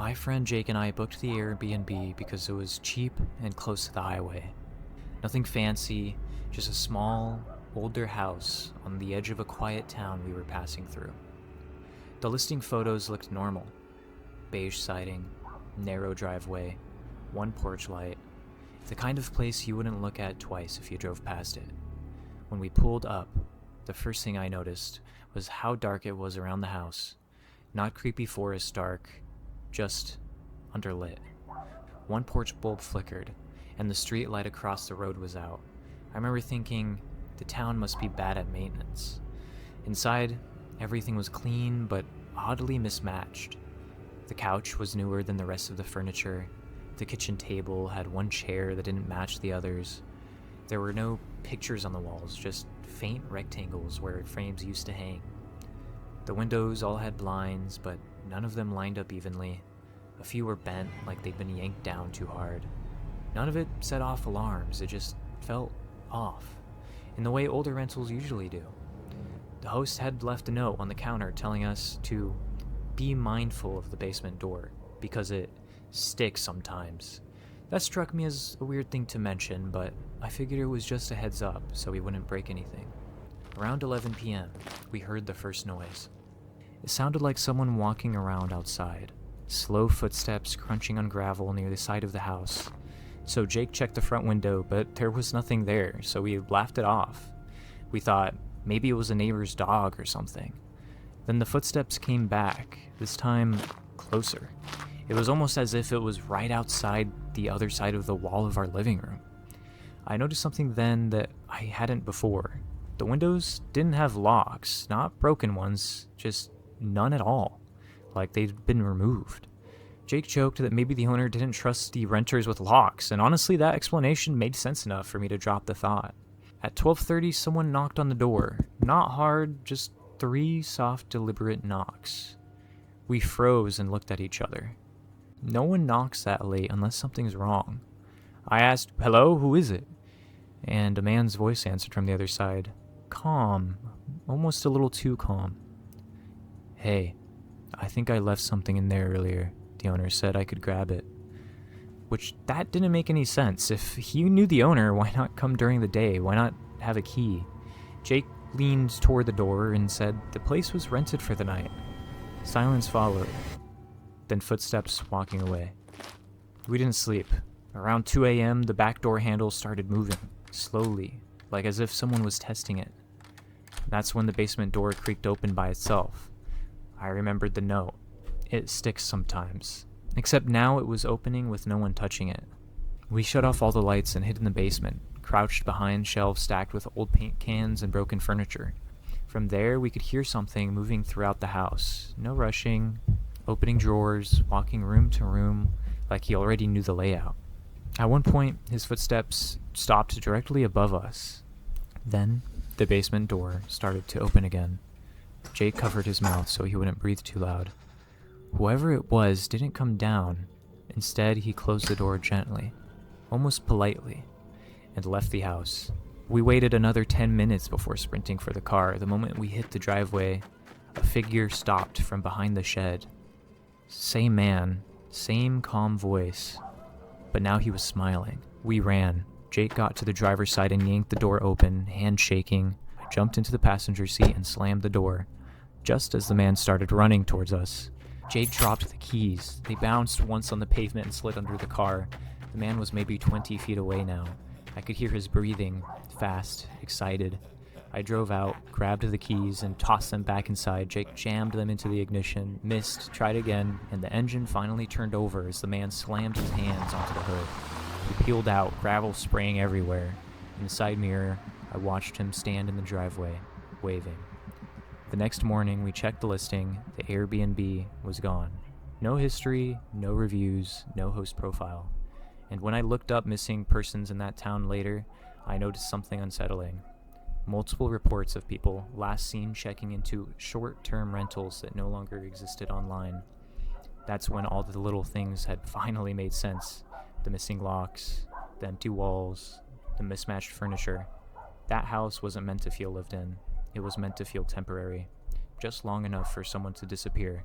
My friend Jake and I booked the Airbnb because it was cheap and close to the highway. Nothing fancy, just a small, older house on the edge of a quiet town we were passing through. The listing photos looked normal. Beige siding, narrow driveway, one porch light. The kind of place you wouldn't look at twice if you drove past it. When we pulled up, the first thing I noticed was how dark it was around the house. Not creepy forest dark, just underlit. One porch bulb flickered, and the street light across the road was out. I remember thinking, the town must be bad at maintenance. Inside, everything was clean, but oddly mismatched. The couch was newer than the rest of the furniture. The kitchen table had one chair that didn't match the others. There were no pictures on the walls, just faint rectangles where frames used to hang. The windows all had blinds, but none of them lined up evenly. A few were bent, like they'd been yanked down too hard. None of it set off alarms, it just felt off, in the way older rentals usually do. The host had left a note on the counter telling us to be mindful of the basement door, because it sticks sometimes. That struck me as a weird thing to mention, but I figured it was just a heads up so we wouldn't break anything. Around 11 p.m., we heard the first noise. It sounded like someone walking around outside, slow footsteps crunching on gravel near the side of the house. So Jake checked the front window, but there was nothing there, so we laughed it off. We thought maybe it was a neighbor's dog or something. Then the footsteps came back, this time closer. It was almost as if it was right outside the other side of the wall of our living room. I noticed something then that I hadn't before. The windows didn't have locks, not broken ones, just none at all, like they'd been removed. Jake joked that maybe the owner didn't trust the renters with locks, and honestly that explanation made sense enough for me to drop the thought. At 12:30, someone knocked on the door. Not hard, just 3 soft, deliberate knocks. We froze and looked at each other. No one knocks that late unless something's wrong. I asked, "Hello, who is it?" And a man's voice answered from the other side. Calm, almost a little too calm. "Hey, I think I left something in there earlier. The owner said I could grab it." Which, that didn't make any sense. If he knew the owner, why not come during the day? Why not have a key? Jake leaned toward the door and said the place was rented for the night. Silence followed, then footsteps walking away. We didn't sleep. Around 2 a.m., the back door handle started moving, slowly, like as if someone was testing it. That's when the basement door creaked open by itself. I remembered the note. It sticks sometimes. Except now it was opening with no one touching it. We shut off all the lights and hid in the basement, crouched behind shelves stacked with old paint cans and broken furniture. From there, we could hear something moving throughout the house. No rushing, opening drawers, walking room to room, like he already knew the layout. At one point, his footsteps stopped directly above us. Then, the basement door started to open again. Jake covered his mouth so he wouldn't breathe too loud. Whoever it was didn't come down. Instead, he closed the door gently, almost politely, and left the house. We waited another 10 minutes before sprinting for the car. The moment we hit the driveway, a figure stopped from behind the shed. Same man, same calm voice, but now he was smiling. We ran. Jake got to the driver's side and yanked the door open, hand shaking. I jumped into the passenger seat and slammed the door, just as the man started running towards us. Jake dropped the keys. They bounced once on the pavement and slid under the car. The man was maybe 20 feet away now. I could hear his breathing, fast, excited. I drove out, grabbed the keys, and tossed them back inside. Jake jammed them into the ignition, missed, tried again, and the engine finally turned over as the man slammed his hands onto the hood. He peeled out, gravel spraying everywhere. In the side mirror, I watched him stand in the driveway, waving. The next morning, we checked the listing. The Airbnb was gone. No history, no reviews, no host profile. And when I looked up missing persons in that town later, I noticed something unsettling. Multiple reports of people last seen checking into short-term rentals that no longer existed online. That's when all the little things had finally made sense. The missing locks, the empty walls, the mismatched furniture. That house wasn't meant to feel lived in. It was meant to feel temporary, just long enough for someone to disappear.